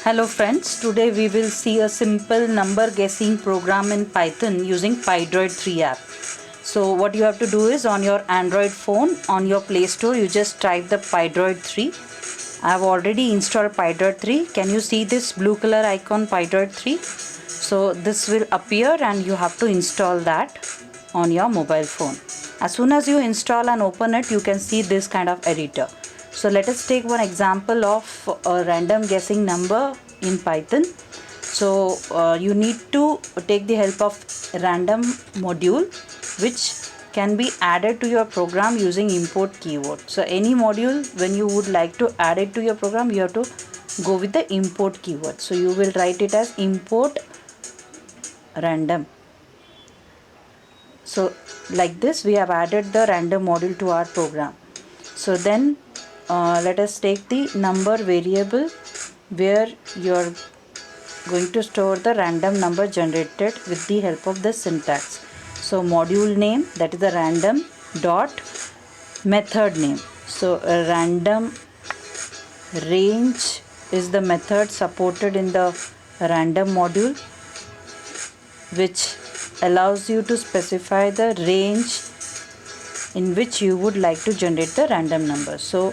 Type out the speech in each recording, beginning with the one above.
Hello friends, today we will see a simple number guessing program in Python using Pydroid3 app. So what you have to do is on your Android phone, on your Play Store, you just type the Pydroid3. I have already installed Pydroid3. Can you see this blue color icon Pydroid3? So this will appear and you have to install that on your mobile phone. As soon as you install and open it, you can see this kind of editor. So let us take one example of a random guessing number in Python. So you need to take the help of random module which can be added to your program using import keyword. So any module, when you would like to add it to your program, you have to go with the import keyword. So you will write it as import random. So like this we have added the random module to our program. So then let us take the number variable where you are going to store the random number generated with the help of the syntax. So module name, that is the random, dot method name. So a random range is the method supported in the random module, which allows you to specify the range in which you would like to generate the random number. So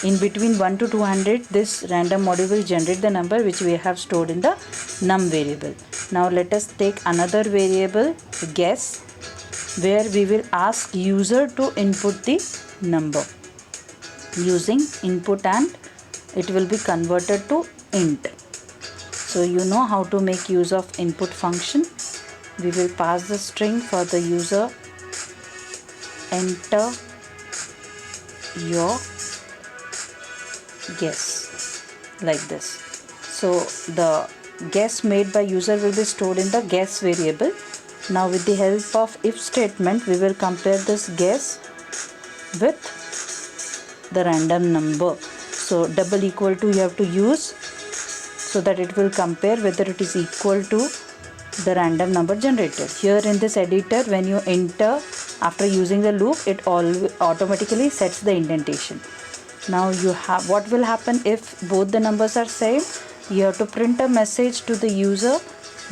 in between 1 to 200, this random module will generate the number which we have stored in the num variable. Now let us take another variable, guess, where we will ask user to input the number using input and it will be converted to int. So you know how to make use of input function. We will pass the string for the user, enter your guess, like this. So the guess made by user will be stored in the guess variable. Now with the help of if statement, we will compare this guess with the random number. So double equal to you have to use so that it will compare whether it is equal to the random number generated. Here in this editor, when you enter after using the loop, it automatically sets the indentation. Now you have, what will happen if both the numbers are same? You have to print a message to the user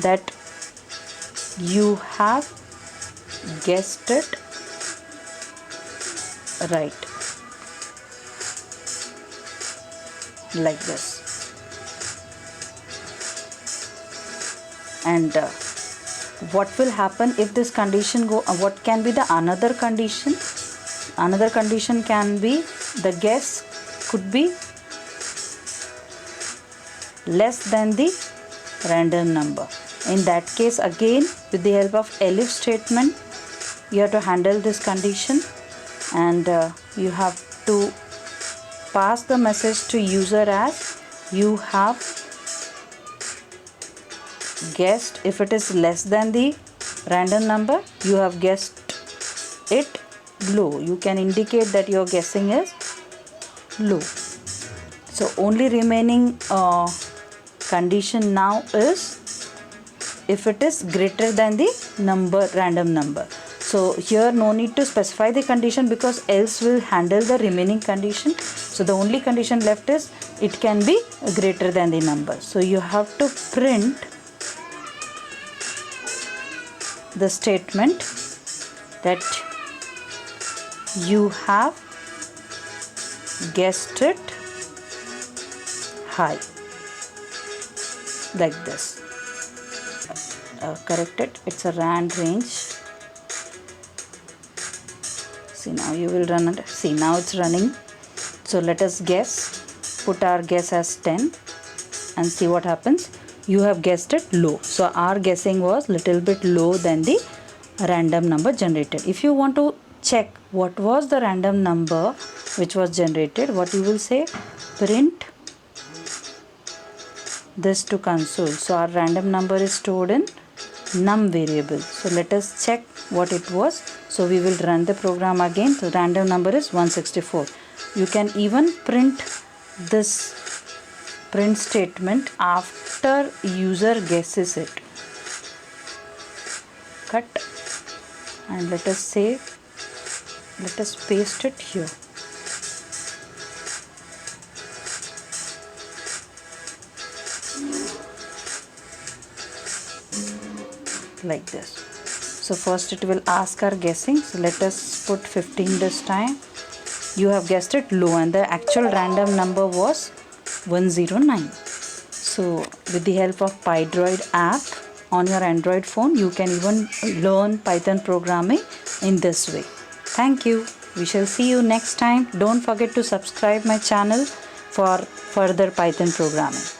that you have guessed it right, like this. And what will happen if this condition go, what can be the another condition? Another condition can be the guess could be less than the random number. In that case, again with the help of elif statement, you have to handle this condition and you have to pass the message to user as you have guessed. If it is less than the random number, you have guessed it low. You can indicate that your guessing is low. So only remaining condition now is if it is greater than the number, random number. So here no need to specify the condition because else will handle the remaining condition. So the only condition left is it can be greater than the number. So you have to print the statement that you have guessed it high, like this. Correct it, it's a rand range. See, now you will run it. See, now it's running. So let us guess, put our guess as 10 and see what happens. You have guessed it low. So our guessing was little bit low than the random number generated. If you want to check what was the random number which was generated, what you will say, print this to console. So our random number is stored in num variable. So let us check what it was. So we will run the program again. So random number is 164. You can even print this print statement after user guesses it. Cut and let us say, let us paste it here. like this. So first it will ask our guessing. So let us put 15 this time. You have guessed it low, and the actual random number was 109. So with the help of Pydroid app on your Android phone, you can even learn Python programming in this way. Thank you. We shall see you next time. Don't forget to subscribe my channel for further Python programming.